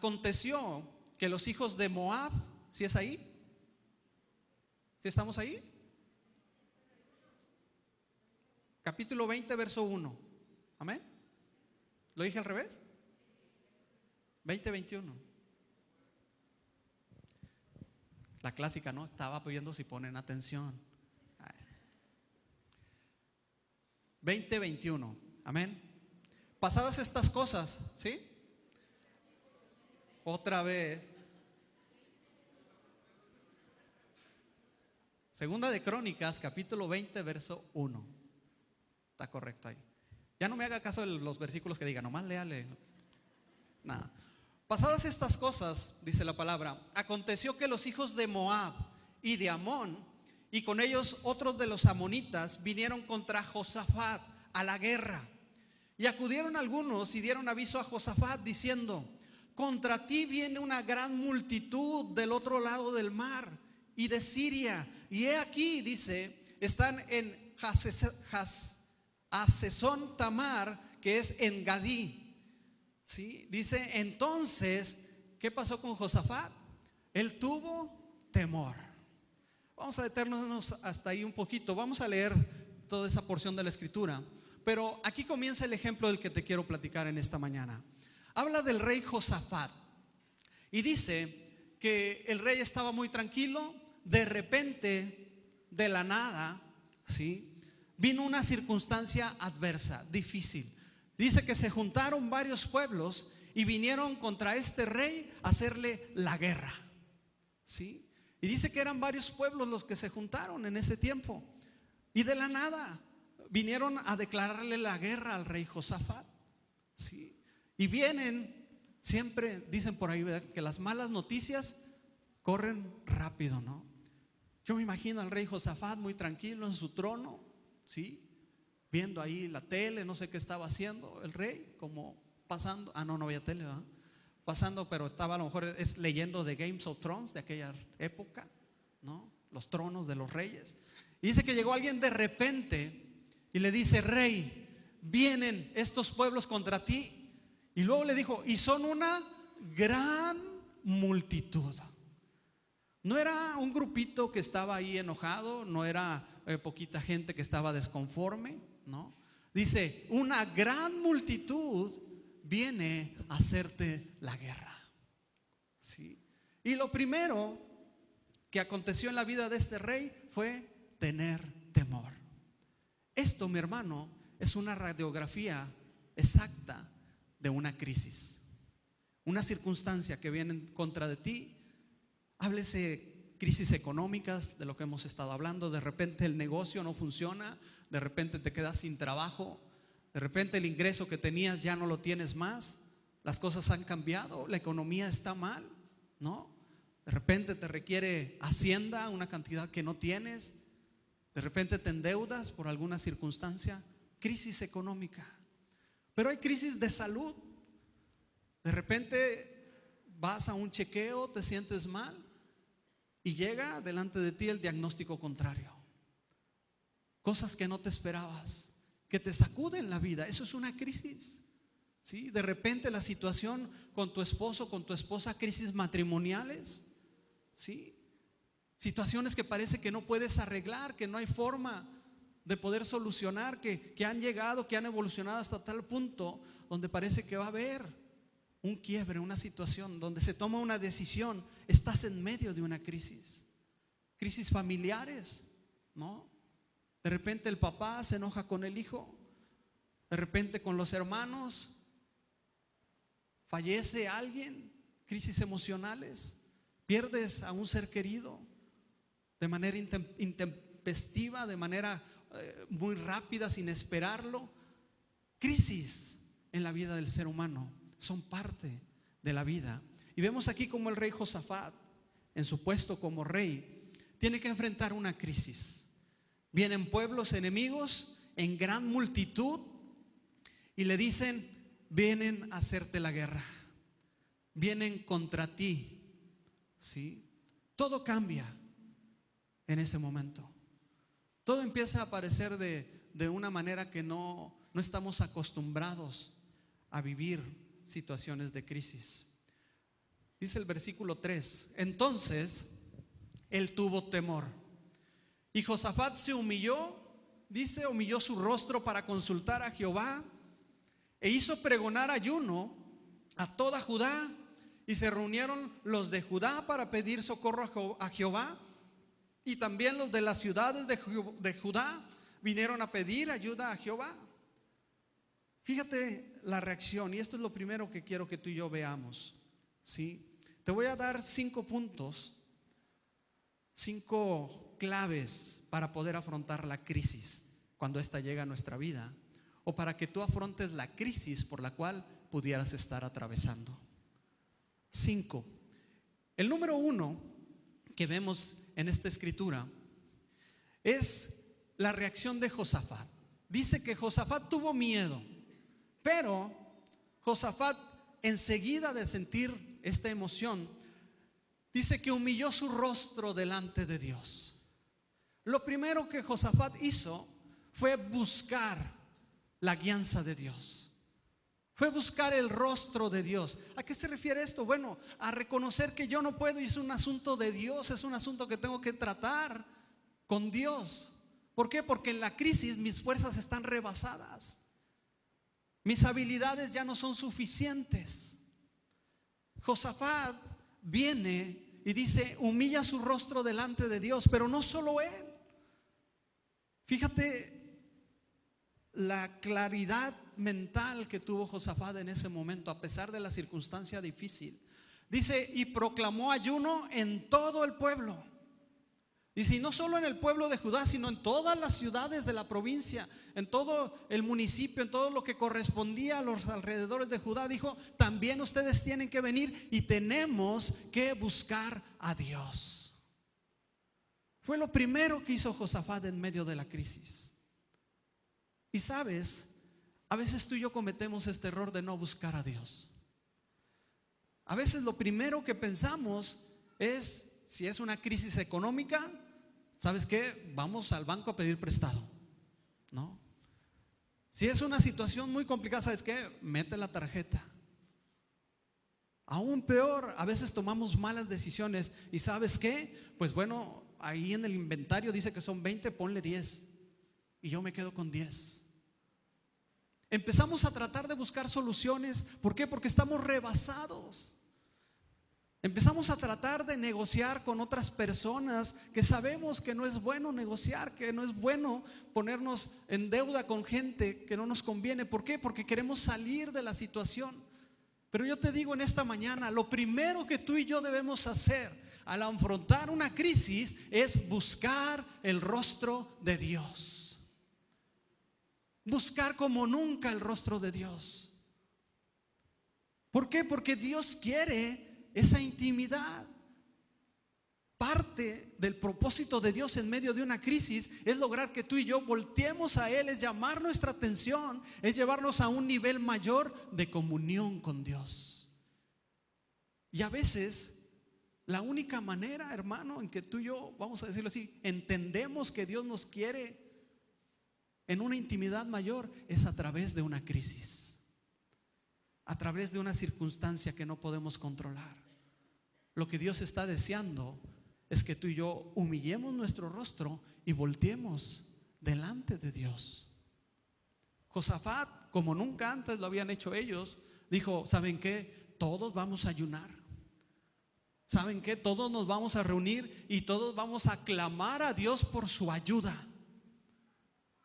Aconteció que los hijos de Moab, ¿sí es ahí? ¿Sí estamos ahí? Capítulo 20, verso 1. Amén. ¿Lo dije al revés? 20, 21. La clásica, ¿no? Estaba pidiendo si ponen atención. 20, 21. Amén. Pasadas estas cosas, ¿sí? Otra vez. Segunda de Crónicas, capítulo 20, verso 1. Está correcto ahí. Ya no me haga caso de los versículos que digan, nomás léale. Nada. Pasadas estas cosas, dice la palabra, aconteció que los hijos de Moab y de Amón, y con ellos otros de los amonitas, vinieron contra Josafat a la guerra. Y acudieron algunos y dieron aviso a Josafat diciendo: contra ti viene una gran multitud del otro lado del mar y de Siria. Y he aquí, dice, están en Hasezón Tamar, que es en Gadí. ¿Sí? Dice, entonces, ¿qué pasó con Josafat? Él tuvo temor. Vamos a detenernos hasta ahí un poquito. Vamos a leer toda esa porción de la escritura. Pero aquí comienza el ejemplo del que te quiero platicar en esta mañana. Habla del rey Josafat y dice que el rey estaba muy tranquilo. De repente, de la nada, ¿sí?, vino una circunstancia adversa, difícil. Dice que se juntaron varios pueblos y vinieron contra este rey a hacerle la guerra, ¿sí? Y dice que eran varios pueblos los que se juntaron en ese tiempo. Y de la nada vinieron a declararle la guerra al rey Josafat, ¿sí? Y vienen, siempre dicen por ahí, ¿verdad?, que las malas noticias corren rápido, ¿no? Yo me imagino al rey Josafat muy tranquilo en su trono, ¿sí?, viendo ahí la tele, no sé qué estaba haciendo el rey, como pasando, no había tele, ¿verdad?, pasando, pero estaba a lo mejor leyendo de Games of Thrones de aquella época, ¿no?, los tronos de los reyes. Y dice que llegó alguien de repente y le dice: rey, vienen estos pueblos contra ti. Y luego le dijo: y son una gran multitud. No era un grupito que estaba ahí enojado, no era poquita gente que estaba desconforme, ¿no? Dice: una gran multitud viene a hacerte la guerra, ¿sí? Y lo primero que aconteció en la vida de este rey fue tener temor. Esto, mi hermano, es una radiografía exacta de una crisis, una circunstancia que viene en contra de ti. Háblese crisis económicas, de lo que hemos estado hablando. De repente el negocio no funciona, de repente te quedas sin trabajo, de repente el ingreso que tenías ya no lo tienes más, las cosas han cambiado, la economía está mal, ¿no? De repente te requiere Hacienda una cantidad que no tienes, de repente te endeudas por alguna circunstancia, crisis económica. Pero hay crisis de salud. De repente vas a un chequeo, te sientes mal y llega delante de ti el diagnóstico contrario. Cosas que no te esperabas, que te sacuden la vida. Eso es una crisis, ¿sí? De repente la situación con tu esposo, con tu esposa, crisis matrimoniales, ¿sí? Situaciones que parece que no puedes arreglar, que no hay forma de poder solucionar, que han llegado, que han evolucionado hasta tal punto donde parece que va a haber un quiebre, una situación donde se toma una decisión. Estás en medio de una crisis familiares, ¿no? De repente el papá se enoja con el hijo, de repente con los hermanos, fallece alguien, crisis emocionales, pierdes a un ser querido de manera intempestiva, de manera muy rápida, sin esperarlo. Crisis en la vida del ser humano son parte de la vida. Y vemos aquí como el rey Josafat, en su puesto como rey, tiene que enfrentar una crisis. Vienen pueblos enemigos en gran multitud y le dicen: vienen a hacerte la guerra, vienen contra ti, ¿sí? Todo cambia en ese momento. Todo empieza a aparecer de una manera que no estamos acostumbrados a vivir situaciones de crisis. Dice el versículo 3: entonces él tuvo temor. Y Josafat se humilló, dice, humilló su rostro para consultar a Jehová, e hizo pregonar ayuno a toda Judá. Y se reunieron los de Judá para pedir socorro a Jehová. Y también los de las ciudades de Judá vinieron a pedir ayuda a Jehová. Fíjate la reacción, y esto es lo primero que quiero que tú y yo veamos, ¿sí? Te voy a dar 5 puntos, 5 claves para poder afrontar la crisis cuando ésta llega a nuestra vida, o para que tú afrontes la crisis por la cual pudieras estar atravesando. 5. El número 1 que vemos en esta escritura es la reacción de Josafat. Dice que Josafat tuvo miedo, pero Josafat, enseguida de sentir esta emoción, dice que humilló su rostro delante de Dios. Lo primero que Josafat hizo fue buscar la guianza de Dios. Fue buscar el rostro de Dios. ¿A qué se refiere esto? Bueno, a reconocer que yo no puedo y es un asunto de Dios, es un asunto que tengo que tratar con Dios. ¿Por qué? Porque en la crisis mis fuerzas están rebasadas. Mis habilidades ya no son suficientes. Josafat viene y dice, humilla su rostro delante de Dios, pero no solo él. Fíjate la claridad mental que tuvo Josafat en ese momento, a pesar de la circunstancia difícil. Dice, y proclamó ayuno en todo el pueblo. Dice, y no solo en el pueblo de Judá, sino en todas las ciudades de la provincia, en todo el municipio, en todo lo que correspondía a los alrededores de Judá. Dijo, también ustedes tienen que venir y tenemos que buscar a Dios. Fue lo primero que hizo Josafat en medio de la crisis. Y sabes, a veces tú y yo cometemos este error de no buscar a Dios. A veces lo primero que pensamos es, si es una crisis económica, ¿sabes qué? Vamos al banco a pedir prestado, ¿no? Si es una situación muy complicada, ¿sabes qué? Mete la tarjeta. Aún peor, a veces tomamos malas decisiones y ¿sabes qué? Pues bueno, ahí en el inventario dice que son 20, ponle 10 y yo me quedo con 10. Empezamos a tratar de buscar soluciones. ¿Por qué? Porque estamos rebasados. Empezamos a tratar de negociar con otras personas que sabemos que no es bueno negociar, que no es bueno ponernos en deuda con gente que no nos conviene. ¿Por qué? Porque queremos salir de la situación. Pero yo te digo en esta mañana, lo primero que tú y yo debemos hacer al afrontar una crisis es buscar el rostro de Dios. Buscar como nunca el rostro de Dios. ¿Por qué? Porque Dios quiere esa intimidad. Parte del propósito de Dios en medio de una crisis es lograr que tú y yo volteemos a Él, es llamar nuestra atención, es llevarnos a un nivel mayor de comunión con Dios. Y a veces la única manera, hermano, en que tú y yo, vamos a decirlo así, entendemos que Dios nos quiere en una intimidad mayor es a través de una crisis, a través de una circunstancia que no podemos controlar. Lo que Dios está deseando es que tú y yo humillemos nuestro rostro y volteemos delante de Dios. Josafat, como nunca antes lo habían hecho ellos, dijo, ¿saben qué? Todos vamos a ayunar. ¿Saben qué? Todos nos vamos a reunir y todos vamos a clamar a Dios por su ayuda.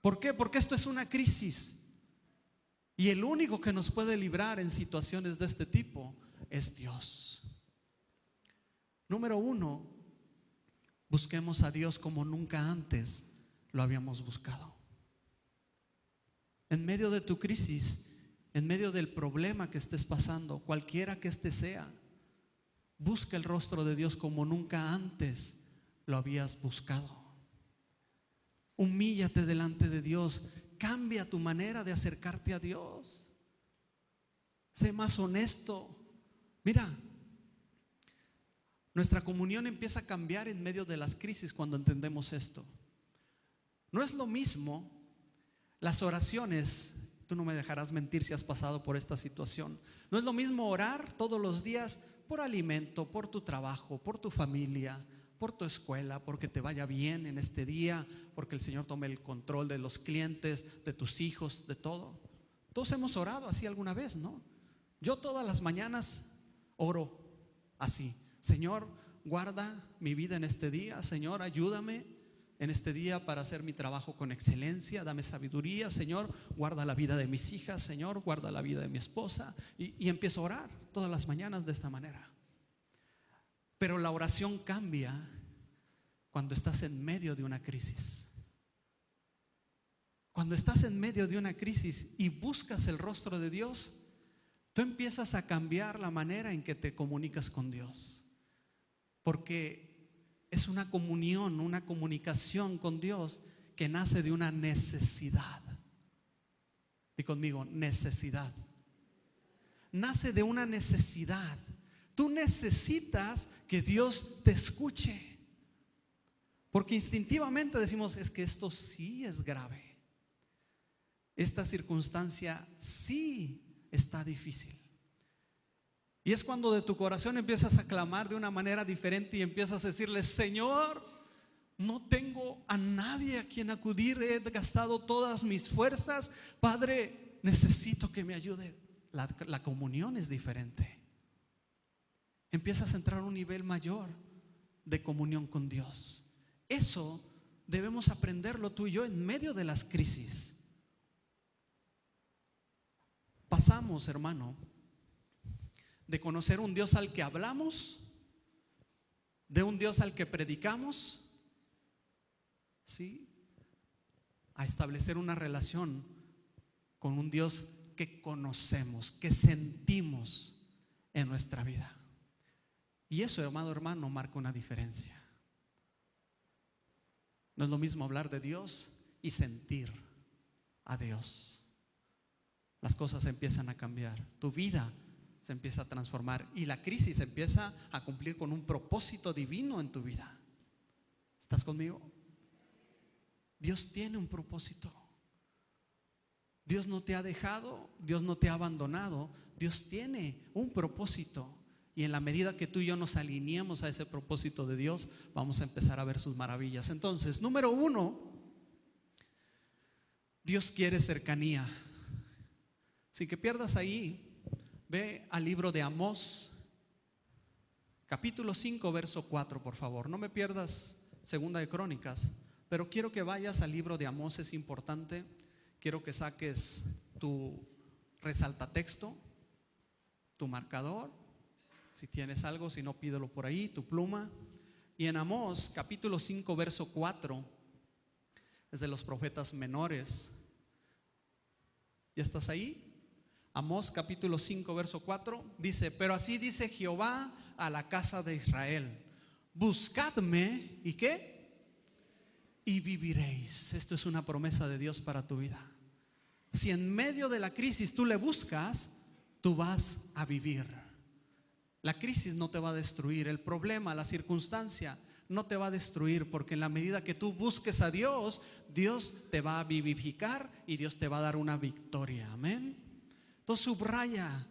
¿Por qué? Porque esto es una crisis. Y el único que nos puede librar en situaciones de este tipo es Dios. Número 1, busquemos a Dios como nunca antes lo habíamos buscado. En medio de tu crisis, en medio del problema que estés pasando, cualquiera que este sea, busca el rostro de Dios como nunca antes lo habías buscado. Humíllate delante de Dios. Cambia tu manera de acercarte a Dios. Sé más honesto. Mira, nuestra comunión empieza a cambiar en medio de las crisis cuando entendemos esto. No es lo mismo las oraciones. Tú no me dejarás mentir si has pasado por esta situación. No es lo mismo orar todos los días por alimento, por tu trabajo, por tu familia, por tu escuela, porque te vaya bien en este día, porque el Señor tome el control de los clientes, de tus hijos, de todo. Todos hemos orado así alguna vez, ¿no? Yo todas las mañanas oro así: Señor, guarda mi vida en este día. Señor, ayúdame en este día para hacer mi trabajo con excelencia. Dame sabiduría. Señor, guarda la vida de mis hijas. Señor, guarda la vida de mi esposa. Y empiezo a orar todas las mañanas de esta manera. Pero la oración cambia cuando estás en medio de una crisis. Cuando estás en medio de una crisis y buscas el rostro de Dios, tú empiezas a cambiar la manera en que te comunicas con Dios. Porque es una comunión, una comunicación con Dios que nace de una necesidad. Di conmigo, necesidad. Nace de una necesidad. Tú necesitas que Dios te escuche. Porque instintivamente decimos: es que esto sí es grave. Esta circunstancia sí está difícil. Y es cuando de tu corazón empiezas a clamar de una manera diferente y empiezas a decirle: Señor, no tengo a nadie a quien acudir, he gastado todas mis fuerzas. Padre, necesito que me ayude. La comunión es diferente. Empiezas a entrar a un nivel mayor de comunión con Dios. Eso debemos aprenderlo tú y yo en medio de las crisis. Pasamos, hermano, de conocer un Dios al que hablamos, de un Dios al que predicamos, ¿sí?, a establecer una relación con un Dios que conocemos, que sentimos en nuestra vida. Y eso, hermano, marca una diferencia. No es lo mismo hablar de Dios y sentir a Dios. Las cosas empiezan a cambiar, tu vida se empieza a transformar y la crisis empieza a cumplir con un propósito divino en tu vida. ¿Estás conmigo? Dios tiene un propósito. Dios no te ha dejado, Dios no te ha abandonado. Dios tiene un propósito. Y en la medida que tú y yo nos alineemos a ese propósito de Dios, vamos a empezar a ver sus maravillas. Entonces, número 1, Dios quiere cercanía. Sin que pierdas ahí, ve al libro de Amós, capítulo 5, verso 4, por favor. No me pierdas Segunda de Crónicas, pero quiero que vayas al libro de Amós, es importante. Quiero que saques tu resaltatexto, tu marcador. Si tienes algo, si no, pídelo por ahí, tu pluma. Y en Amós, capítulo 5, verso 4, es de los profetas menores. ¿Ya estás ahí? Amós, capítulo 5, verso 4, dice: pero así dice Jehová a la casa de Israel: buscadme, ¿y qué? Y viviréis. Esto es una promesa de Dios para tu vida. Si en medio de la crisis tú le buscas, tú vas a vivir. La crisis no te va a destruir, el problema, la circunstancia no te va a destruir, porque en la medida que tú busques a Dios, Dios te va a vivificar y Dios te va a dar una victoria. Amén. Entonces subraya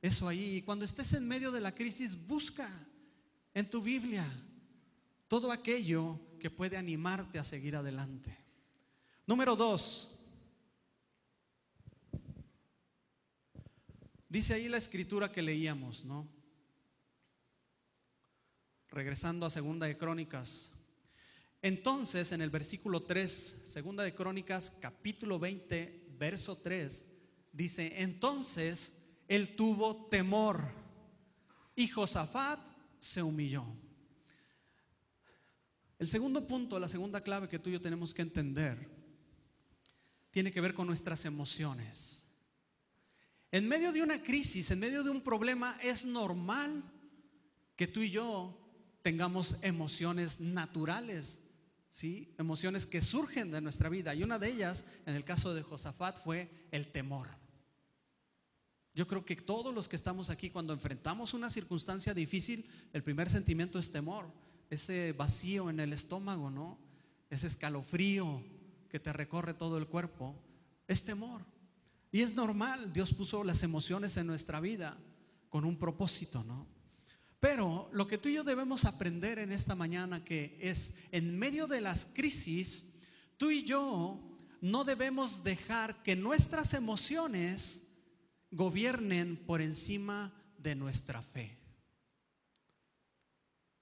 eso ahí. Y cuando estés en medio de la crisis, busca en tu Biblia todo aquello que puede animarte a seguir adelante. Número 2, dice ahí la escritura que leíamos, ¿no? Regresando a Segunda de Crónicas. Entonces, en el versículo 3, Segunda de Crónicas, capítulo 20, verso 3, dice: entonces él tuvo temor y Josafat se humilló. El segundo punto, la segunda clave que tú y yo tenemos que entender, tiene que ver con nuestras emociones. En medio de una crisis, en medio de un problema, es normal que tú y yo tengamos emociones naturales, ¿sí? Emociones que surgen de nuestra vida. Y una de ellas, en el caso de Josafat, fue el temor. Yo creo que todos los que estamos aquí, cuando enfrentamos una circunstancia difícil, el primer sentimiento es temor. Ese vacío en el estómago, ¿no? Ese escalofrío que te recorre todo el cuerpo, es temor. Y es normal, Dios puso las emociones en nuestra vida con un propósito, ¿no? Pero lo que tú y yo debemos aprender en esta mañana, que es en medio de las crisis, tú y yo no debemos dejar que nuestras emociones gobiernen por encima de nuestra fe.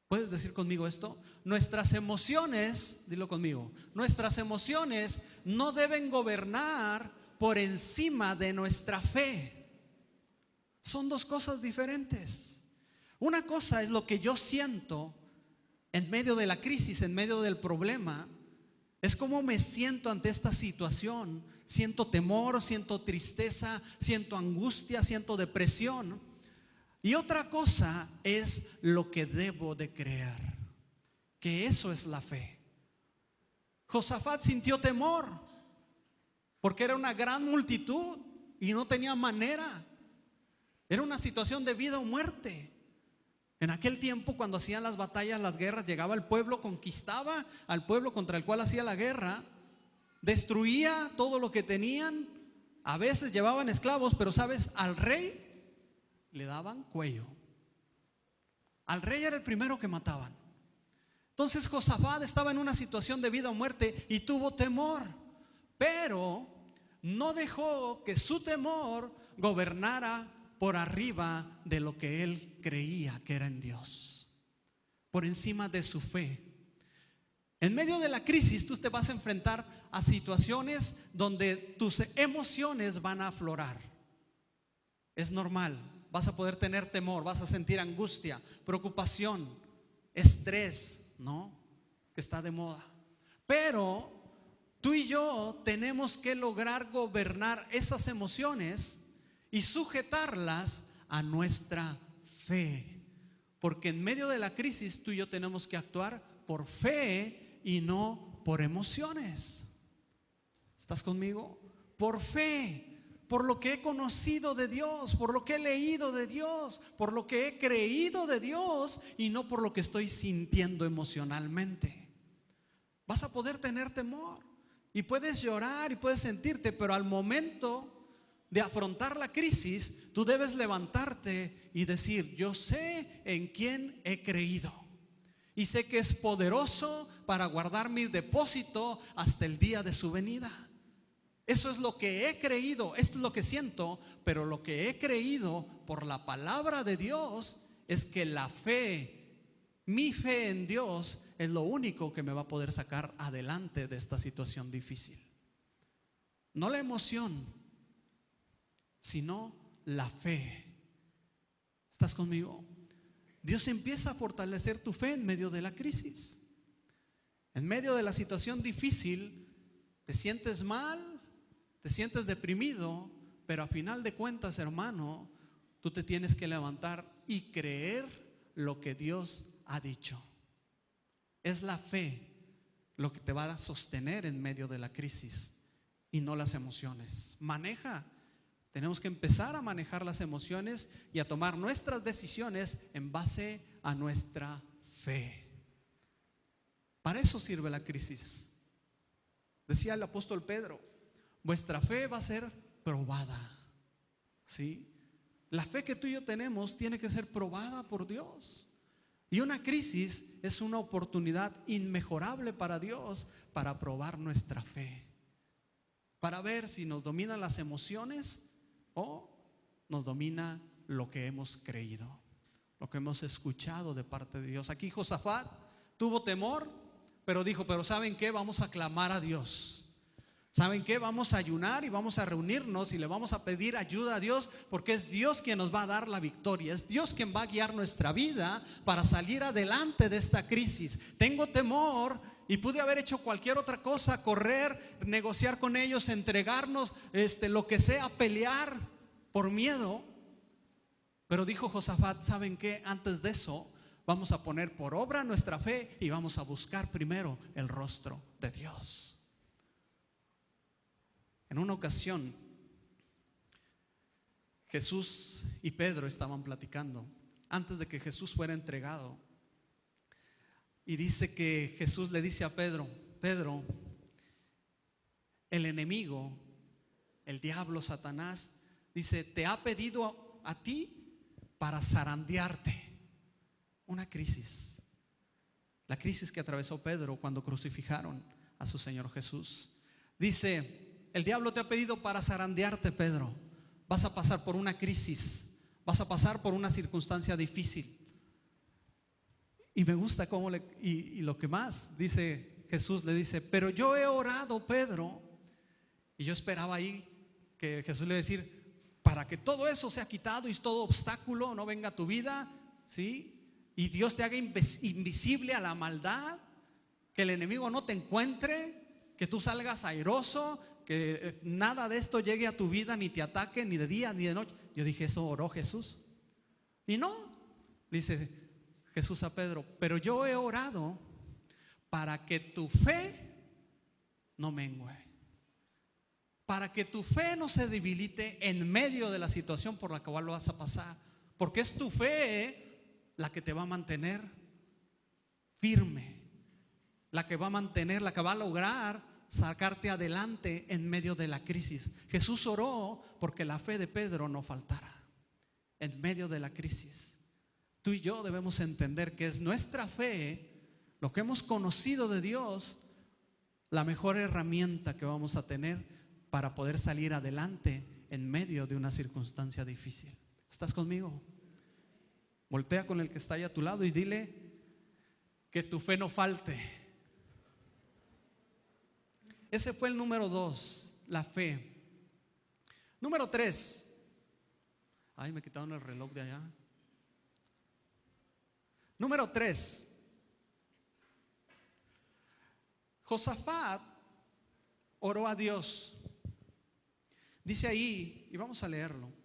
¿Puedes decir conmigo esto? Nuestras emociones, dilo conmigo, nuestras emociones no deben gobernar por encima de nuestra fe. Son dos cosas diferentes. Una cosa es lo que yo siento en medio de la crisis, en medio del problema. Es cómo me siento ante esta situación. Siento temor, siento tristeza, siento angustia, siento depresión. Y otra cosa es lo que debo de creer, que eso es la fe. Josafat sintió temor porque era una gran multitud y no tenía manera. Era una situación de vida o muerte. En aquel tiempo, cuando hacían las batallas, las guerras, llegaba el pueblo, conquistaba al pueblo contra el cual hacía la guerra, destruía todo lo que tenían. A veces llevaban esclavos, pero sabes, al rey le daban cuello. Al rey era el primero que mataban. Entonces Josafat estaba en una situación de vida o muerte y tuvo temor, pero no dejó que su temor gobernara por arriba de lo que él creía que era en Dios, por encima de su fe. En medio de la crisis tú te vas a enfrentar a situaciones donde tus emociones van a aflorar. Es normal, vas a poder tener temor, vas a sentir angustia, preocupación, estrés, ¿no? Que está de moda. Pero tú y yo tenemos que lograr gobernar esas emociones y sujetarlas a nuestra fe, porque en medio de la crisis tú y yo tenemos que actuar por fe y no por emociones. ¿Estás conmigo? Por fe, por lo que he conocido de Dios, por lo que he leído de Dios, por lo que he creído de Dios y no por lo que estoy sintiendo emocionalmente. Vas a poder tener temor y puedes llorar y puedes sentirte, pero al momento de afrontar la crisis, tú debes levantarte y decir: yo sé en quién he creído y sé que es poderoso para guardar mi depósito hasta el día de su venida. Eso es lo que he creído, esto es lo que siento, pero lo que he creído por la palabra de Dios es que la fe, mi fe en Dios, es lo único que me va a poder sacar adelante de esta situación difícil. No la emoción, sino la fe. ¿Estás conmigo? Dios empieza a fortalecer tu fe en medio de la crisis. En medio de la situación difícil, te sientes mal, te sientes deprimido, pero a final de cuentas, hermano, tú te tienes que levantar y creer lo que Dios ha dicho. Es la fe lo que te va a sostener en medio de la crisis y no las emociones. Tenemos que empezar a manejar las emociones y a tomar nuestras decisiones en base a nuestra fe. Para eso sirve la crisis. Decía el apóstol Pedro: vuestra fe va a ser probada. ¿Sí? La fe que tú y yo tenemos tiene que ser probada por Dios. Y una crisis es una oportunidad inmejorable para Dios para probar nuestra fe, para ver si nos dominan las emociones o nos domina lo que hemos creído, lo que hemos escuchado de parte de Dios. Aquí Josafat tuvo temor, pero dijo: pero ¿saben qué? Vamos a clamar a Dios. ¿Saben qué? Vamos a ayunar y vamos a reunirnos y le vamos a pedir ayuda a Dios, porque es Dios quien nos va a dar la victoria. Es Dios quien va a guiar nuestra vida para salir adelante de esta crisis. Tengo temor y pude haber hecho cualquier otra cosa: correr, negociar con ellos, entregarnos, lo que sea, pelear por miedo. Pero dijo Josafat: ¿saben qué? Antes de eso, vamos a poner por obra nuestra fe y vamos a buscar primero el rostro de Dios. En una ocasión, Jesús y Pedro estaban platicando antes de que Jesús fuera entregado. Y dice que Jesús le dice a Pedro: Pedro, el enemigo, el diablo, Satanás, dice, te ha pedido a ti para zarandearte. una crisis. La crisis que atravesó Pedro cuando crucificaron a su Señor Jesús. Dice: el diablo te ha pedido para zarandearte, Pedro. Vas a pasar por una crisis, vas a pasar por una circunstancia difícil. Y me gusta cómo y lo que más dice Jesús, le dice: pero yo he orado, Pedro. Y yo esperaba ahí que Jesús le decir: para que todo eso sea quitado y todo obstáculo no venga a tu vida, ¿sí? Y Dios te haga invisible a la maldad, que el enemigo no te encuentre, que tú salgas airoso, que nada de esto llegue a tu vida, ni te ataque, ni de día ni de noche. Yo dije: ¿eso oró Jesús? Y no, dice Jesús a Pedro: pero yo he orado para que tu fe no mengue, para que tu fe no se debilite en medio de la situación por la cual lo vas a pasar, porque es tu fe la que te va a mantener firme, la que va a mantener, la que va a lograr sacarte adelante en medio de la crisis. Jesús oró porque la fe de Pedro no faltara en medio de la crisis. Tú y yo debemos entender que es nuestra fe, lo que hemos conocido de Dios, la mejor herramienta que vamos a tener para poder salir adelante en medio de una circunstancia difícil. ¿Estás conmigo? Voltea con el que está ahí a tu lado y dile: que tu fe no falte. Ese fue el número 2, la fe. Número 3. Ay, me quitaron el reloj de allá. Número 3. Josafat oró a Dios. Dice ahí, y vamos a leerlo.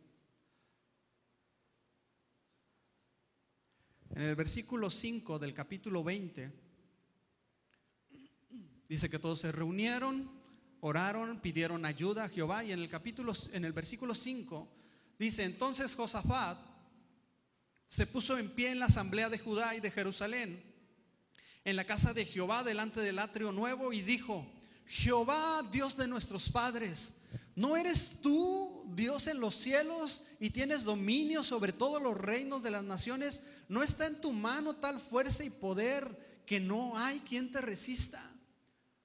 En el versículo 5 del capítulo 20, dice que todos se reunieron, oraron, pidieron ayuda a Jehová. Y en el versículo 5 dice: entonces Josafat se puso en pie en la asamblea de Judá y de Jerusalén, en la casa de Jehová, delante del atrio nuevo, y dijo: Jehová, Dios de nuestros padres, ¿no eres tú Dios en los cielos y tienes dominio sobre todos los reinos de las naciones? ¿No está en tu mano tal fuerza y poder que no hay quien te resista?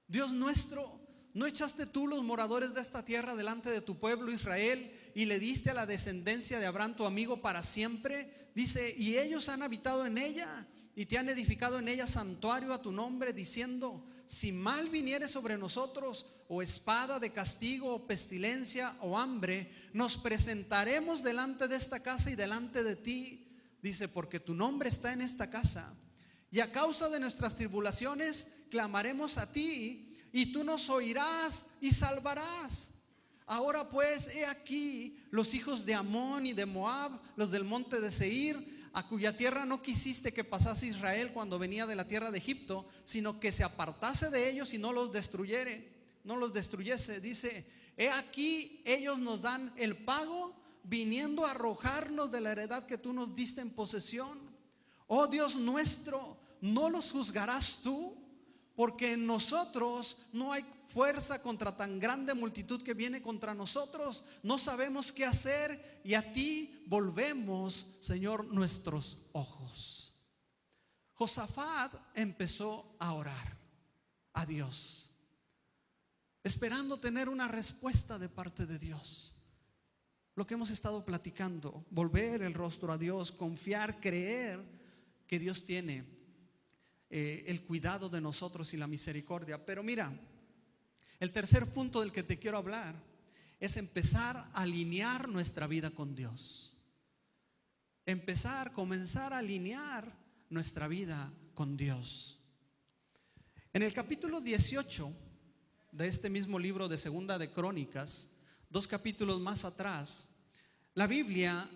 Dios nuestro, ¿no echaste tú los moradores de esta tierra delante de tu pueblo Israel y le diste a la descendencia de Abraham tu amigo para siempre? Dice: y ellos han habitado en ella y te han edificado en ella santuario a tu nombre, diciendo: si mal viniere sobre nosotros, o espada de castigo, o pestilencia, o hambre, nos presentaremos delante de esta casa y delante de ti. Dice: porque tu nombre está en esta casa, y a causa de nuestras tribulaciones clamaremos a ti, y tú nos oirás y salvarás. Ahora pues, he aquí los hijos de Amón y de Moab, los del monte de Seir, a cuya tierra no quisiste que pasase Israel cuando venía de la tierra de Egipto, sino que se apartase de ellos y no los destruyese. Dice: he aquí ellos nos dan el pago, viniendo a arrojarnos de la heredad que tú nos diste en posesión. Oh Dios nuestro, ¿no los juzgarás tú? Porque en nosotros no hay fuerza contra tan grande multitud que viene contra nosotros. No sabemos qué hacer, y a ti volvemos, Señor, nuestros ojos. Josafat empezó a orar a Dios, esperando tener una respuesta de parte de Dios. Lo que hemos estado platicando: volver el rostro a Dios, confiar, creer que Dios tiene el cuidado de nosotros y la misericordia. Pero mira, el tercer punto del que te quiero hablar es empezar a alinear nuestra vida con Dios. Comenzar a alinear nuestra vida con Dios. En el capítulo 18 de este mismo libro de Segunda de Crónicas, 2 capítulos más atrás, la Biblia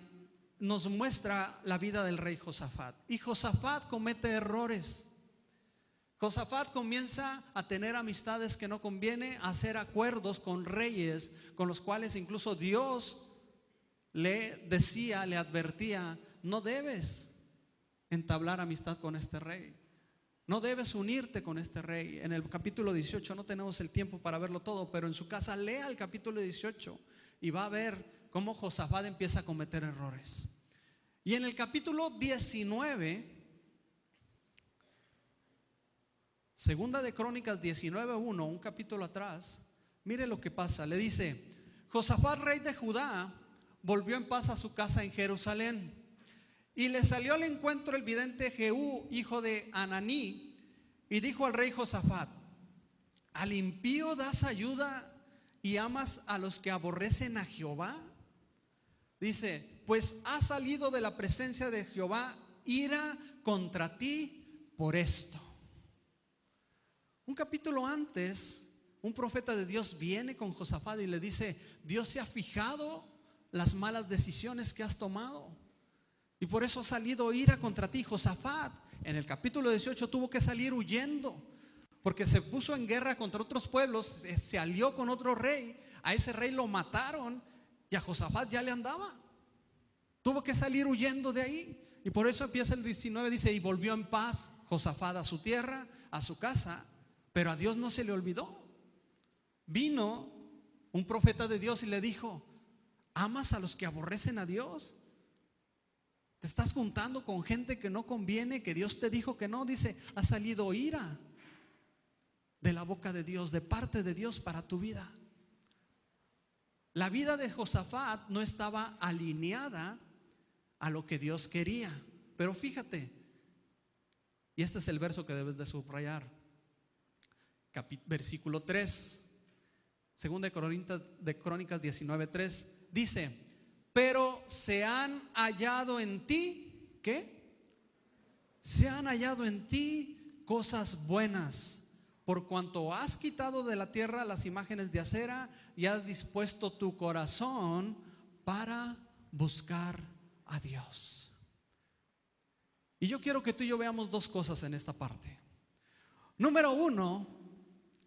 nos muestra la vida del rey Josafat. Y Josafat comete errores. Josafat comienza a tener amistades que no conviene, a hacer acuerdos con reyes con los cuales incluso Dios le decía, le advertía: no debes entablar amistad con este rey, no debes unirte con este rey. En el capítulo 18, no tenemos el tiempo para verlo todo, pero en su casa lea el capítulo 18 y va a ver cómo Josafat empieza a cometer errores. Y en el capítulo 19 Segunda de Crónicas 19:1, un capítulo atrás. Mire lo que pasa. Le dice: Josafat, rey de Judá, volvió en paz a su casa en Jerusalén. Y le salió al encuentro el vidente Jehú, hijo de Ananí, y dijo al rey Josafat: ¿al impío das ayuda y amas a los que aborrecen a Jehová? Dice: pues ha salido de la presencia de Jehová ira contra ti por esto. Un capítulo antes, un profeta de Dios viene con Josafat y le dice: Dios se ha fijado las malas decisiones que has tomado y por eso ha salido ira contra ti. Josafat en el capítulo 18 tuvo que salir huyendo porque se puso en guerra contra otros pueblos, se alió con otro rey. A ese rey lo mataron y a Josafat ya le andaba. Tuvo que salir huyendo de ahí. Y por eso empieza el 19, dice: y volvió en paz Josafat a su tierra, a su casa, pero a Dios no se le olvidó. Vino un profeta de Dios y le dijo: ¿amas a los que aborrecen a Dios? ¿Te estás juntando con gente que no conviene, que Dios te dijo que no? Dice: ha salido ira de la boca de Dios, de parte de Dios para tu vida. La vida de Josafat no estaba alineada a lo que Dios quería. Pero fíjate, y este es el verso que debes de subrayar, versículo 3, segunda de Crónicas 19:3, dice: pero se han hallado en ti, ¿qué? Se han hallado en ti cosas buenas, por cuanto has quitado de la tierra las imágenes de acera y has dispuesto tu corazón para buscar a Dios. Y yo quiero que tú y yo veamos dos cosas en esta parte. Número uno,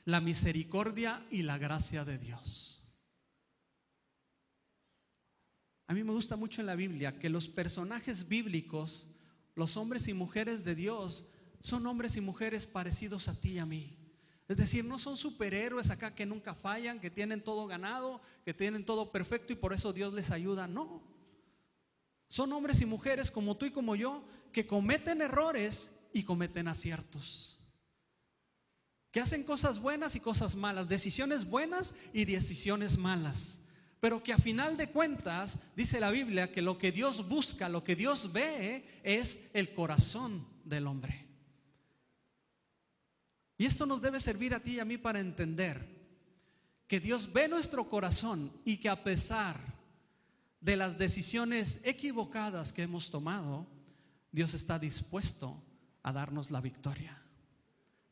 la misericordia y la gracia de Dios. A mí me gusta mucho en la Biblia que los personajes bíblicos, los hombres y mujeres de Dios, son hombres y mujeres parecidos a ti y a mí. Es decir, no son superhéroes acá que nunca fallan, que tienen todo ganado, que tienen todo perfecto y por eso Dios les ayuda. No, son hombres y mujeres como tú y como yo, que cometen errores y cometen aciertos, que hacen cosas buenas y cosas malas, decisiones buenas y decisiones malas, pero que a final de cuentas dice la Biblia que lo que Dios busca, lo que Dios ve es el corazón del hombre. Y esto nos debe servir a ti y a mí para entender que Dios ve nuestro corazón y que a pesar de las decisiones equivocadas que hemos tomado, Dios está dispuesto a darnos la victoria,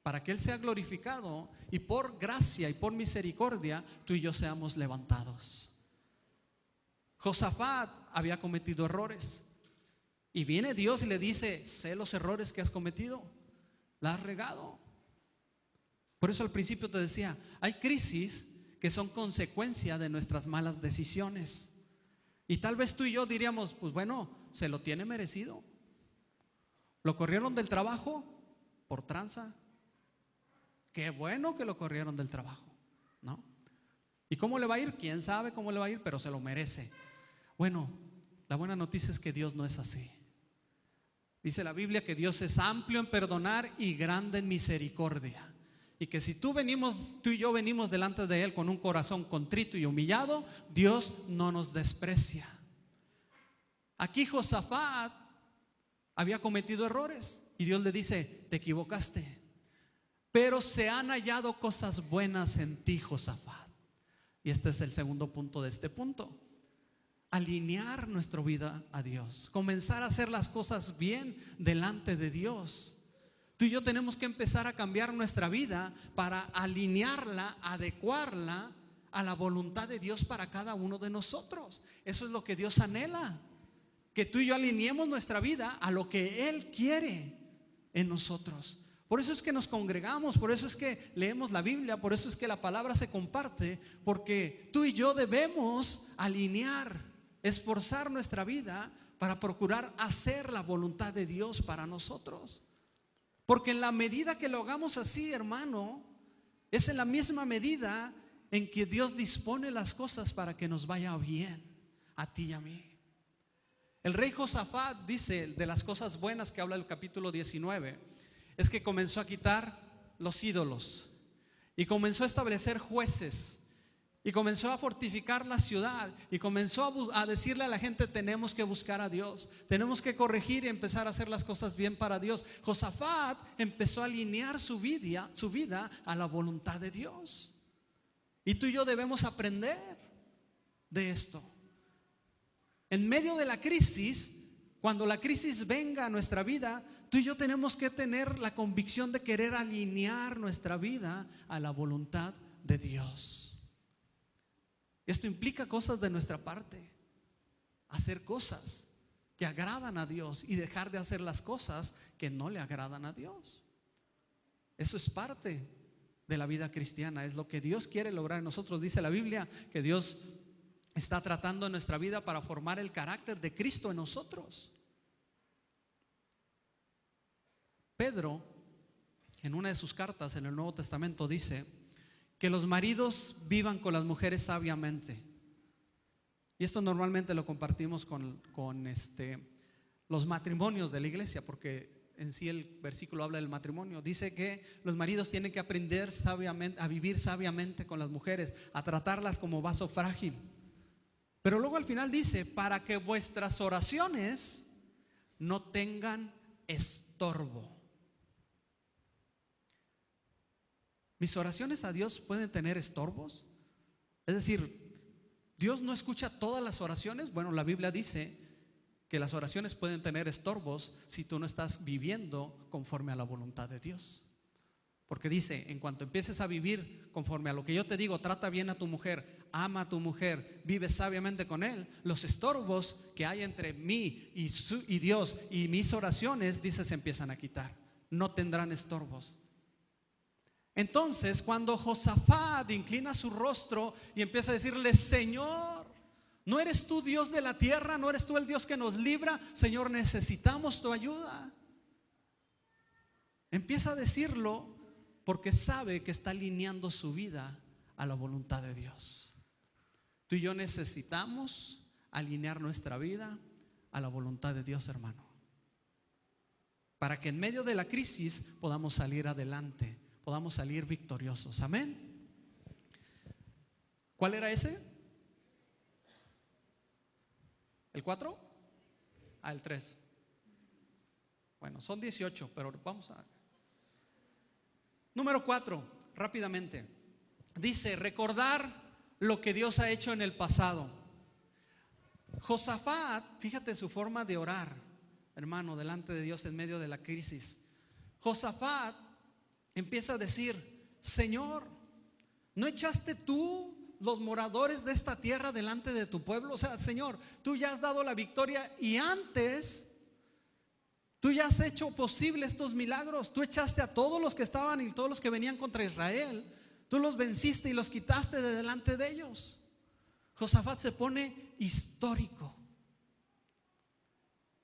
para que Él sea glorificado y por gracia y por misericordia tú y yo seamos levantados. Josafat había cometido errores y viene Dios y le dice: sé los errores que has cometido, la has regado. Por eso al principio te decía, hay crisis que son consecuencia de nuestras malas decisiones. Y tal vez tú y yo diríamos: pues bueno, se lo tiene merecido. Lo corrieron del trabajo por tranza. Qué bueno que lo corrieron del trabajo, ¿no? ¿Y cómo le va a ir? Quién sabe cómo le va a ir, pero se lo merece. Bueno, la buena noticia es que Dios no es así. Dice la Biblia que Dios es amplio en perdonar y grande en misericordia. Y que si tú y yo venimos delante de Él con un corazón contrito y humillado, Dios no nos desprecia. Aquí Josafat había cometido errores y Dios le dice: te equivocaste, pero se han hallado cosas buenas en ti, Josafat. Y este es el segundo punto de este punto: alinear nuestra vida a Dios, comenzar a hacer las cosas bien delante de Dios. Tú y yo tenemos que empezar a cambiar nuestra vida para alinearla, adecuarla a la voluntad de Dios para cada uno de nosotros. Eso es lo que Dios anhela, que tú y yo alineemos nuestra vida a lo que Él quiere en nosotros. Por eso es que nos congregamos, por eso es que leemos la Biblia, por eso es que la palabra se comparte, porque tú y yo debemos alinear, esforzar nuestra vida para procurar hacer la voluntad de Dios para nosotros. Porque en la medida que lo hagamos así, hermano, es en la misma medida en que Dios dispone las cosas para que nos vaya bien a ti y a mí. El rey Josafat dice, de las cosas buenas que habla el capítulo 19, es que comenzó a quitar los ídolos y comenzó a establecer jueces y comenzó a fortificar la ciudad y comenzó a decirle a la gente: tenemos que buscar a Dios, tenemos que corregir y empezar a hacer las cosas bien para Dios. Josafat empezó a alinear su vida a la voluntad de Dios. Y tú y yo debemos aprender de esto. En medio de la crisis, cuando la crisis venga a nuestra vida, tú y yo tenemos que tener la convicción de querer alinear nuestra vida a la voluntad de Dios. Esto implica cosas de nuestra parte, hacer cosas que agradan a Dios y dejar de hacer las cosas que no le agradan a Dios. Eso es parte de la vida cristiana, es lo que Dios quiere lograr en nosotros. Dice la Biblia que Dios está tratando en nuestra vida para formar el carácter de Cristo en nosotros. Pedro, en una de sus cartas en el Nuevo Testamento, dice que los maridos vivan con las mujeres sabiamente. Y esto normalmente lo compartimos con los matrimonios de la iglesia, porque en sí el versículo habla del matrimonio. Dice que los maridos tienen que aprender sabiamente, a vivir sabiamente con las mujeres, a tratarlas como vaso frágil. Pero luego al final dice: para que vuestras oraciones no tengan estorbo. ¿Mis oraciones a Dios pueden tener estorbos? Es decir, ¿Dios no escucha todas las oraciones? Bueno, la Biblia dice que las oraciones pueden tener estorbos si tú no estás viviendo conforme a la voluntad de Dios. Porque dice: en cuanto empieces a vivir conforme a lo que yo te digo, trata bien a tu mujer, ama a tu mujer, vive sabiamente con él, los estorbos que hay entre mí y Dios y mis oraciones, dice, se empiezan a quitar. No tendrán estorbos. Entonces, cuando Josafat inclina su rostro y empieza a decirle: Señor, ¿no eres tú Dios de la tierra? ¿No eres tú el Dios que nos libra? Señor, necesitamos tu ayuda. Empieza a decirlo porque sabe que está alineando su vida a la voluntad de Dios. Tú y yo necesitamos alinear nuestra vida a la voluntad de Dios, hermano, para que en medio de la crisis podamos salir adelante, podamos salir victoriosos. Amén. ¿Cuál era ese? ¿El 4? El 3. Bueno, son 18, pero vamos a... Número 4, rápidamente. Dice: recordar lo que Dios ha hecho en el pasado. Josafat, fíjate su forma de orar, hermano, delante de Dios en medio de la crisis. Josafat empieza a decir: Señor, ¿no echaste tú los moradores de esta tierra delante de tu pueblo? O sea, Señor, tú ya has dado la victoria y antes tú ya has hecho posible estos milagros. Tú echaste a todos los que estaban y todos los que venían contra Israel, tú los venciste y los quitaste de delante de ellos. Josafat se pone histórico.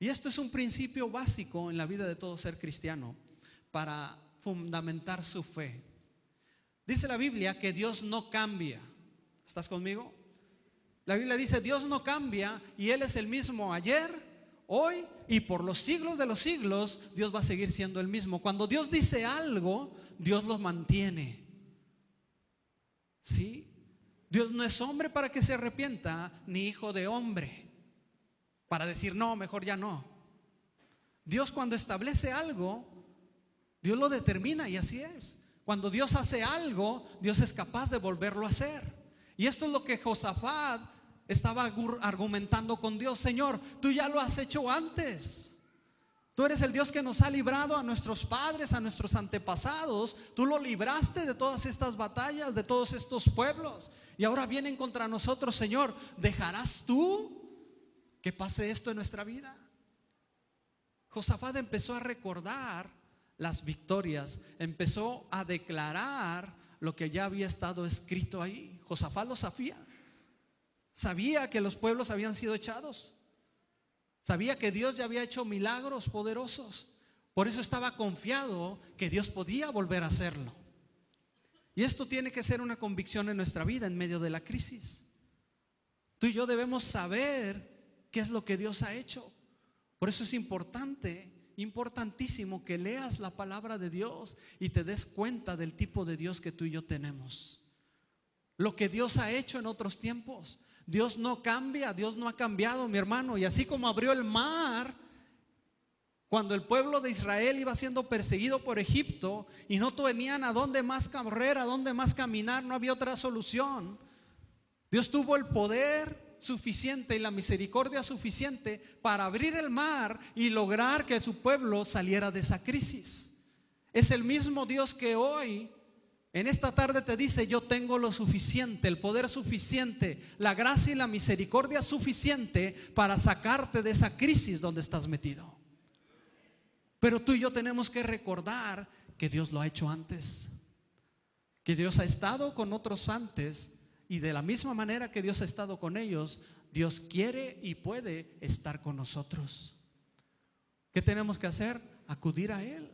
Y esto es un principio básico en la vida de todo ser cristiano para fundamentar su fe. Dice la Biblia que Dios no cambia. ¿Estás conmigo? La Biblia dice: Dios no cambia y Él es el mismo ayer, hoy y por los siglos de los siglos. Dios va a seguir siendo el mismo. Cuando Dios dice algo, Dios lo mantiene. ¿Sí? Dios no es hombre para que se arrepienta, ni hijo de hombre para decir no, mejor ya no. Dios, cuando establece algo, Dios lo determina y así es. Cuando Dios hace algo, Dios es capaz de volverlo a hacer. Y esto es lo que Josafat estaba argumentando con Dios: Señor, tú ya lo has hecho antes. Tú eres el Dios que nos ha librado a nuestros padres, a nuestros antepasados. Tú lo libraste de todas estas batallas, de todos estos pueblos, y ahora vienen contra nosotros. Señor, ¿dejarás tú que pase esto en nuestra vida? Josafat empezó a recordar las victorias, empezó a declarar lo que ya había estado escrito ahí. Josafat lo sabía que los pueblos habían sido echados, sabía que Dios ya había hecho milagros poderosos. Por eso estaba confiado que Dios podía volver a hacerlo. Y esto tiene que ser una convicción en nuestra vida en medio de la crisis. Tú y yo debemos saber qué es lo que Dios ha hecho. Por eso es importante importantísimo que leas la palabra de Dios y te des cuenta del tipo de Dios que tú y yo tenemos. Lo que Dios ha hecho en otros tiempos. Dios no cambia, Dios no ha cambiado, mi hermano. Y así como abrió el mar cuando el pueblo de Israel iba siendo perseguido por Egipto y no tenían a dónde más correr, a dónde más caminar, no había otra solución. Dios tuvo el poder suficiente y la misericordia suficiente para abrir el mar y lograr que su pueblo saliera de esa crisis. Es el mismo Dios que hoy en esta tarde te dice: yo tengo lo suficiente, el poder suficiente, la gracia y la misericordia suficiente para sacarte de esa crisis donde estás metido. Pero tú y yo tenemos que recordar que Dios lo ha hecho antes, que Dios ha estado con otros antes, y de la misma manera que Dios ha estado con ellos, Dios quiere y puede estar con nosotros. ¿Qué tenemos que hacer? Acudir a Él.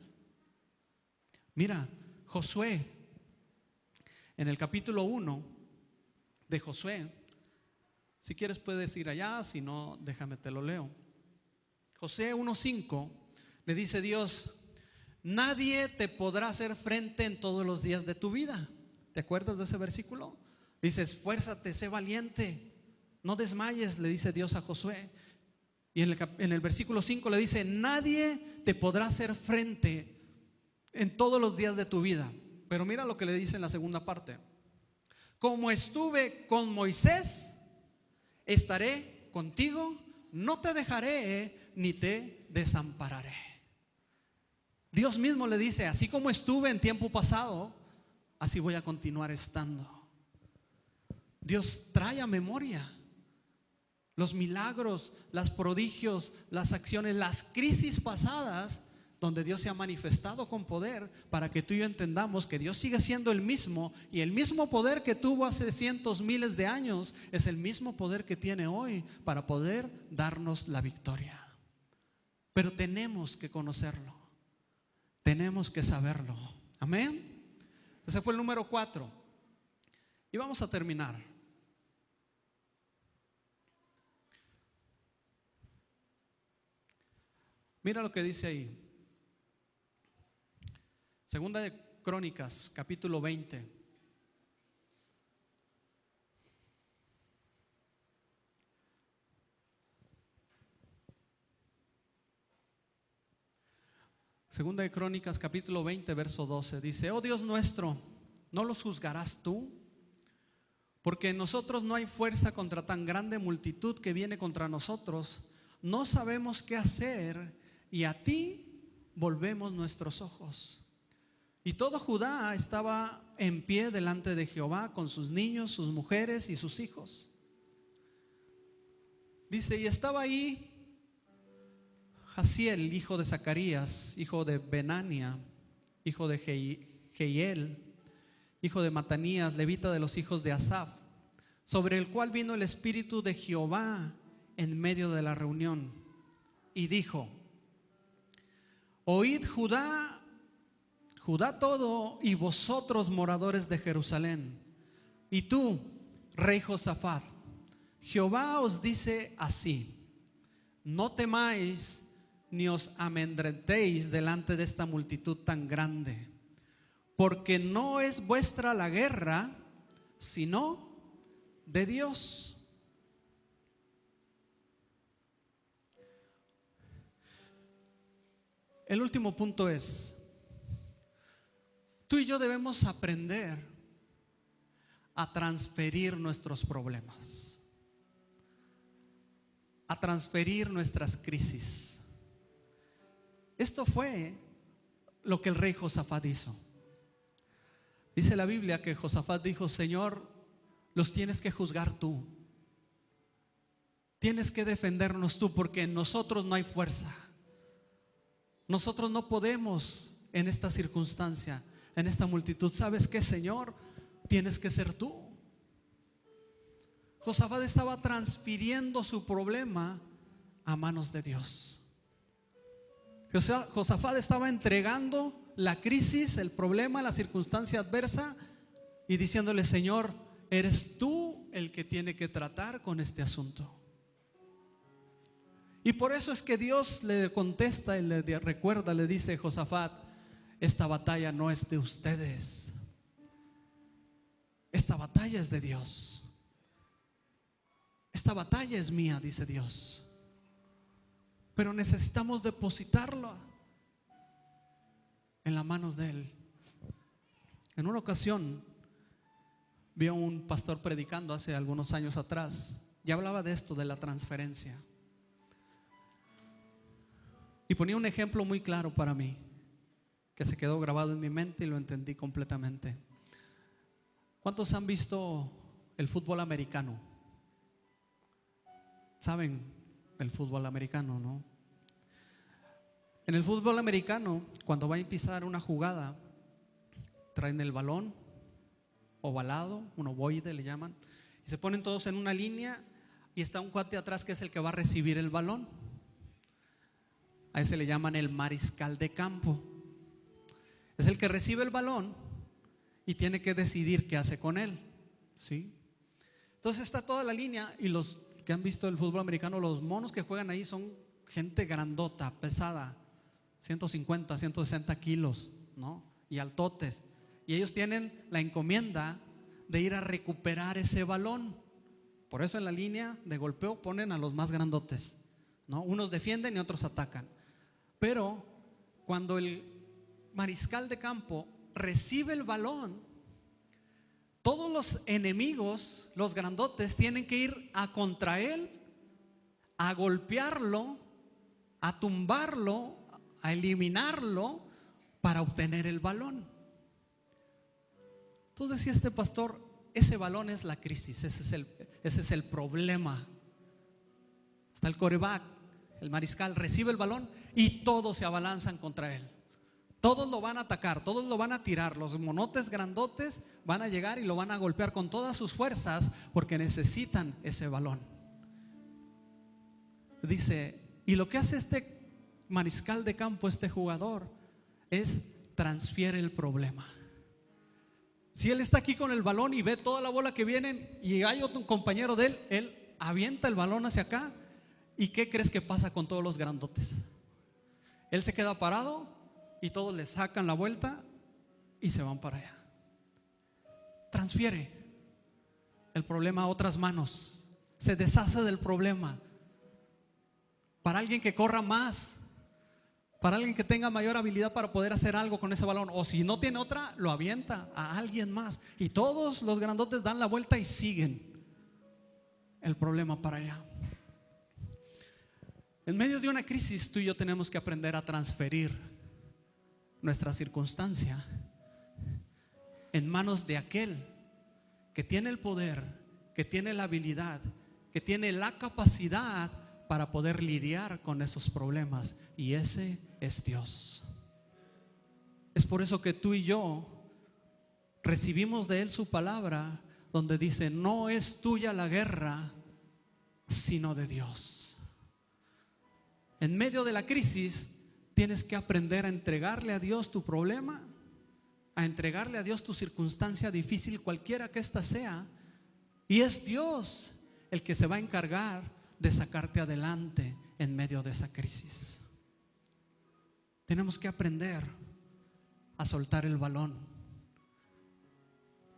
Mira, Josué, en el capítulo 1 de Josué, si quieres puedes ir allá, si no, déjame te lo leo. Josué 1:5 le dice Dios: nadie te podrá hacer frente en todos los días de tu vida. ¿Te acuerdas de ese versículo? Dice: esfuérzate, sé valiente, no desmayes, le dice Dios a Josué. Y en el versículo 5 le dice: nadie te podrá hacer frente en todos los días de tu vida. Pero mira lo que le dice en la segunda parte: como estuve con Moisés, estaré contigo, no te dejaré ni te desampararé. Dios mismo le dice: así como estuve en tiempo pasado, así voy a continuar estando. Dios trae a memoria los milagros, los prodigios, las acciones, las crisis pasadas donde Dios se ha manifestado con poder, para que tú y yo entendamos que Dios sigue siendo el mismo, y el mismo poder que tuvo hace cientos, miles de años es el mismo poder que tiene hoy para poder darnos la victoria. Pero tenemos que conocerlo, tenemos que saberlo. Amén. Ese fue el número 4. Y vamos a terminar. Mira lo que dice ahí. Segunda de Crónicas, capítulo 20. Segunda de Crónicas, capítulo 20, verso 12. Dice: oh Dios nuestro, ¿no los juzgarás tú? Porque en nosotros no hay fuerza contra tan grande multitud que viene contra nosotros. No sabemos qué hacer, y a ti volvemos nuestros ojos. Y todo Judá estaba en pie delante de Jehová, con sus niños, sus mujeres y sus hijos. Dice: y estaba ahí Jaziel, hijo de Zacarías, hijo de Benania, hijo de Jehiel, hijo de Matanías, levita de los hijos de Asaf, sobre el cual vino el Espíritu de Jehová en medio de la reunión, y dijo: oíd Judá todo, y vosotros moradores de Jerusalén, y tú, rey Josafat, Jehová os dice así: no temáis ni os amedrentéis delante de esta multitud tan grande, porque no es vuestra la guerra, sino de Dios. El último punto es: tú y yo debemos aprender a transferir nuestros problemas, a transferir nuestras crisis. Esto fue lo que el rey Josafat hizo. Dice la Biblia que Josafat dijo: Señor, los tienes que juzgar tú, tienes que defendernos tú, porque en nosotros no hay fuerza. Nosotros no podemos en esta circunstancia, en esta multitud. ¿Sabes qué, Señor? Tienes que ser tú. Josafat estaba transfiriendo su problema a manos de Dios. Josafat estaba entregando la crisis, el problema, la circunstancia adversa, y diciéndole: Señor, eres tú el que tiene que tratar con este asunto. Y por eso es que Dios le contesta y le recuerda, le dice: Josafat, esta batalla no es de ustedes, esta batalla es de Dios. Esta batalla es mía, dice Dios. Pero necesitamos depositarlo en las manos de Él. En una ocasión vi a un pastor predicando hace algunos años atrás y hablaba de esto, de la transferencia. Y ponía un ejemplo muy claro para mí, que se quedó grabado en mi mente y lo entendí completamente. ¿Cuántos han visto el fútbol americano? ¿Saben el fútbol americano, no? En el fútbol americano, cuando va a empezar una jugada, traen el balón ovalado, un ovoide le llaman, y se ponen todos en una línea y está un cuate atrás que es el que va a recibir el balón. A ese le llaman el mariscal de campo. Es el que recibe el balón y tiene que decidir qué hace con él, ¿sí? Entonces está toda la línea, y los que han visto el fútbol americano, los monos que juegan ahí son gente grandota, pesada, 150, 160 kilos, ¿no? Y altotes. Y ellos tienen la encomienda de ir a recuperar ese balón. Por eso en la línea de golpeo ponen a los más grandotes, ¿no? Unos defienden y otros atacan. Pero cuando el mariscal de campo recibe el balón, todos los enemigos, los grandotes, tienen que ir a contra él, a golpearlo, a tumbarlo, a eliminarlo para obtener el balón. Entonces decía este pastor: ese balón es la crisis, ese es el problema. Está el quarterback, el mariscal recibe el balón y todos se abalanzan contra él. Todos lo van a atacar, todos lo van a tirar. Los monotes grandotes van a llegar y lo van a golpear con todas sus fuerzas porque necesitan ese balón. Dice, y lo que hace este mariscal de campo, este jugador, es transfiere el problema. Si él está aquí con el balón y ve toda la bola que vienen y hay otro compañero de él avienta el balón hacia acá. ¿Y qué crees que pasa con todos los grandotes? Él se queda parado y todos le sacan la vuelta y se van para allá. Transfiere el problema a otras manos, se deshace del problema. Para alguien que corra más, para alguien que tenga mayor habilidad para poder hacer algo con ese balón, o si no tiene otra, lo avienta a alguien más. Y todos los grandotes dan la vuelta y siguen el problema para allá. En medio de una crisis, tú y yo tenemos que aprender a transferir nuestra circunstancia en manos de aquel que tiene el poder, que tiene la habilidad, que tiene la capacidad para poder lidiar con esos problemas, y ese es Dios. Es por eso que tú y yo recibimos de Él su palabra, donde dice: no es tuya la guerra, sino de Dios. En medio de la crisis tienes que aprender a entregarle a Dios tu problema, a entregarle a Dios tu circunstancia difícil, cualquiera que ésta sea, y es Dios el que se va a encargar de sacarte adelante en medio de esa crisis. Tenemos que aprender a soltar el balón.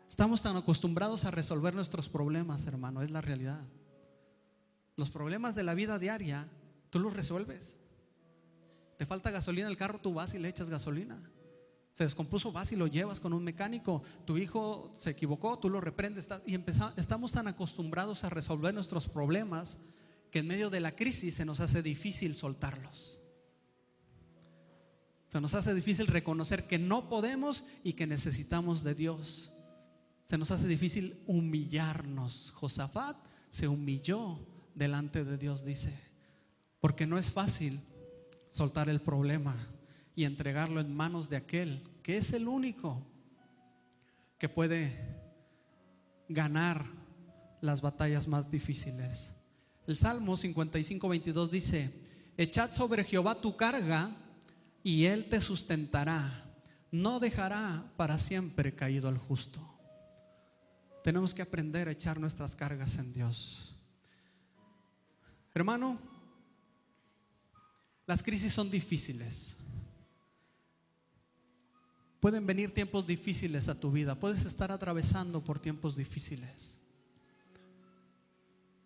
Estamos tan acostumbrados a resolver nuestros problemas, hermano, es la realidad. Los problemas de la vida diaria tú los resuelves. Te falta gasolina en el carro, tú vas y le echas gasolina. Se descompuso, vas y lo llevas con un mecánico. Tu hijo se equivocó, tú lo reprendes. Y estamos tan acostumbrados a resolver nuestros problemas que en medio de la crisis se nos hace difícil soltarlos. Se nos hace difícil reconocer que no podemos y que necesitamos de Dios. Se nos hace difícil humillarnos. Josafat se humilló delante de Dios, dice, porque no es fácil soltar el problema y entregarlo en manos de aquel que es el único que puede ganar las batallas más difíciles. El Salmo 55:22 dice: echad sobre Jehová tu carga y Él te sustentará, no dejará para siempre caído al justo. Tenemos que aprender a echar nuestras cargas en Dios. Hermano, Las crisis son difíciles. Pueden venir tiempos difíciles a tu vida. Puedes estar atravesando por tiempos difíciles.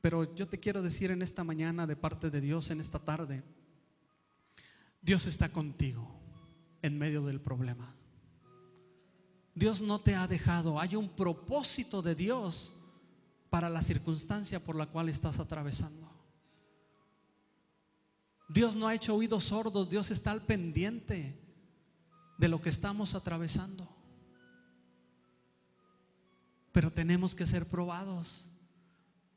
Pero yo te quiero decir en esta mañana, de parte de Dios, en esta tarde, Dios está contigo en medio del problema. Dios no te ha dejado. Hay un propósito de Dios para la circunstancia por la cual estás atravesando. Dios no ha hecho oídos sordos. Dios está al pendiente de lo que estamos atravesando. Pero tenemos que ser probados.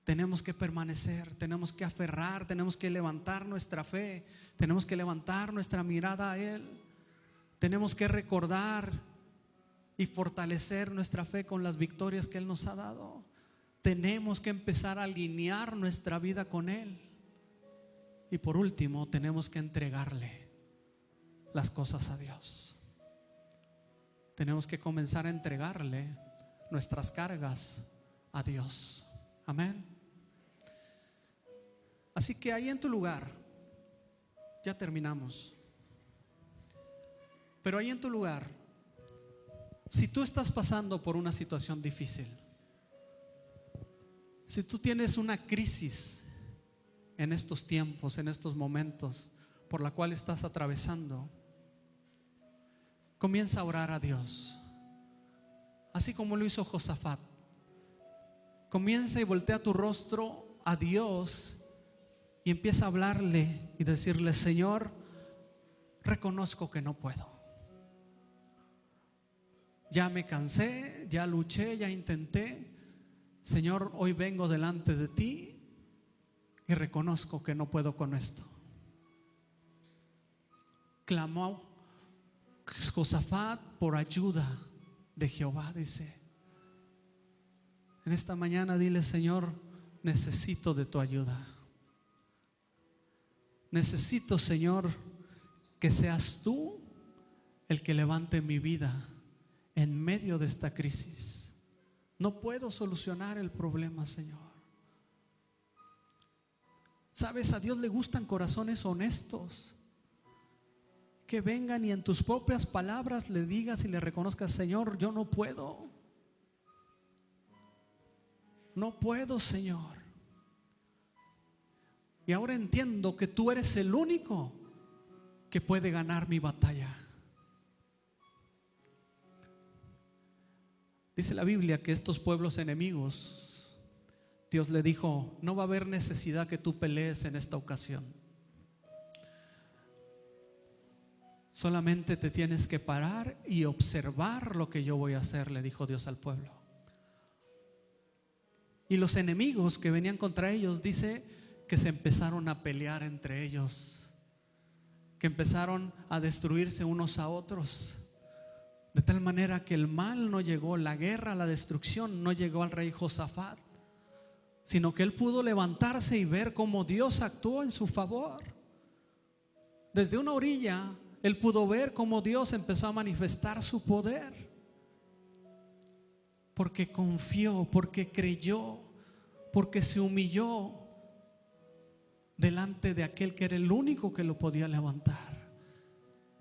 Tenemos que permanecer, tenemos que aferrar, tenemos que levantar nuestra fe, tenemos que levantar nuestra mirada a Él. Tenemos que recordar y fortalecer nuestra fe con las victorias que Él nos ha dado. Tenemos que empezar a alinear nuestra vida con Él. Y por último, tenemos que entregarle las cosas a Dios. Tenemos que comenzar a entregarle nuestras cargas a Dios. Amén. Así que ahí en tu lugar, ya terminamos. Pero ahí en tu lugar, si tú estás pasando por una situación difícil, si tú tienes una crisis en estos tiempos, en estos momentos por la cual estás atravesando, comienza a orar a Dios, así como lo hizo Josafat. Comienza y voltea tu rostro a Dios y empieza a hablarle y decirle: Señor, reconozco que no puedo. Ya me cansé, ya luché, ya intenté. Señor, hoy vengo delante de ti y reconozco que no puedo con esto. Clamó Josafat por ayuda de Jehová, dice. En esta mañana dile: Señor, necesito de tu ayuda. Necesito, Señor, que seas tú el que levante mi vida en medio de esta crisis. No puedo solucionar el problema, Señor. Sabes, a Dios le gustan corazones honestos, que vengan y en tus propias palabras le digas y le reconozcas: Señor, yo no puedo. No puedo, Señor. Y ahora entiendo que tú eres el único que puede ganar mi batalla. Dice la Biblia que estos pueblos enemigos, Dios le dijo: no va a haber necesidad que tú pelees en esta ocasión. Solamente te tienes que parar y observar lo que yo voy a hacer, le dijo Dios al pueblo. Y los enemigos que venían contra ellos, dice que se empezaron a pelear entre ellos, que empezaron a destruirse unos a otros, de tal manera que el mal no llegó, la guerra, la destrucción no llegó al rey Josafat, sino que él pudo levantarse y ver cómo Dios actuó en su favor. Desde una orilla él pudo ver cómo Dios empezó a manifestar su poder, porque confió, porque creyó, porque se humilló delante de aquel que era el único que lo podía levantar.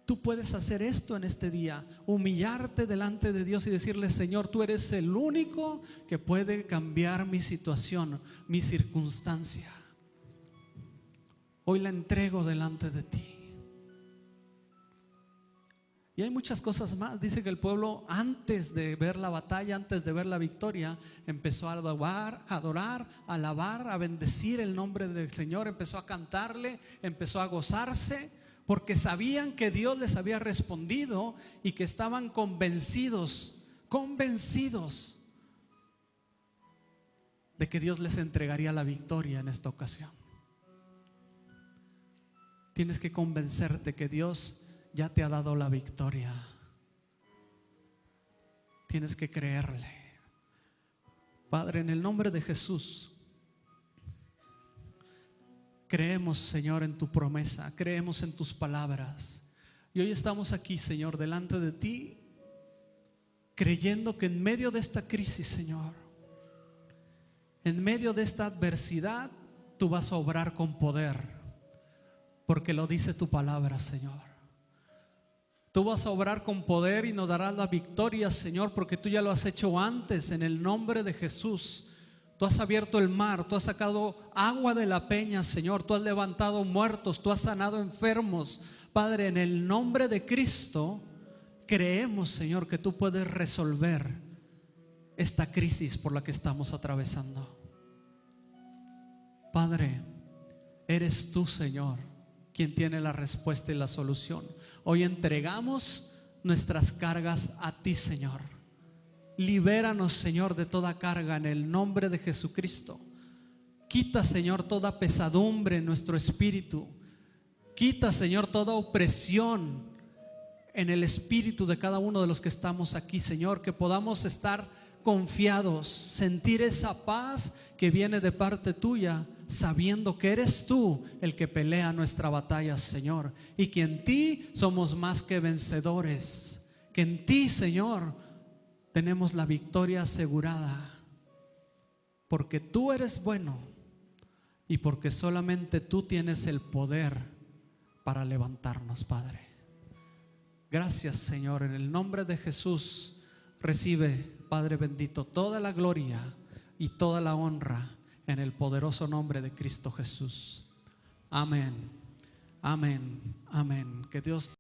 Tú puedes hacer esto en este día: humillarte delante de Dios y decirle: Señor, tú eres el único que puede cambiar mi situación, mi circunstancia. Hoy la entrego delante de ti. Y hay muchas cosas más. Dice que el pueblo, antes de ver la batalla, antes de ver la victoria, empezó a adorar, a alabar, a bendecir el nombre del Señor. Empezó a cantarle, empezó a gozarse, porque sabían que Dios les había respondido y que estaban convencidos de que Dios les entregaría la victoria en esta ocasión. Tienes que convencerte que Dios ya te ha dado la victoria. Tienes que creerle. Padre, en el nombre de Jesús, creemos, Señor, en tu promesa, creemos en tus palabras. Y hoy estamos aquí, Señor, delante de ti, creyendo que en medio de esta crisis, Señor, en medio de esta adversidad, tú vas a obrar con poder. porque lo dice tu palabra, Señor. Tú vas a obrar con poder y nos darás la victoria, Señor, porque tú ya lo has hecho antes, en el nombre de Jesús. Tú has abierto el mar, tú has sacado agua de la peña, Señor. Tú has levantado muertos, tú has sanado enfermos. Padre, en el nombre de Cristo, creemos, Señor, que tú puedes resolver esta crisis por la que estamos atravesando. Padre, eres tú, Señor, quien tiene la respuesta y la solución. Hoy entregamos nuestras cargas a ti, Señor. Libéranos, Señor, de toda carga en el nombre de Jesucristo. Quita, Señor, toda pesadumbre en nuestro espíritu. Quita, Señor, toda opresión en el espíritu de cada uno de los que estamos aquí, Señor. Que podamos estar confiados, sentir esa paz que viene de parte tuya, sabiendo que eres tú el que pelea nuestra batalla, Señor, y que en ti somos más que vencedores, que en ti, Señor, tenemos la victoria asegurada, porque tú eres bueno y porque solamente tú tienes el poder para levantarnos, Padre. Gracias, Señor, en el nombre de Jesús. Recibe, Padre bendito, toda la gloria y toda la honra en el poderoso nombre de Cristo Jesús. Amén, amén, amén. Que Dios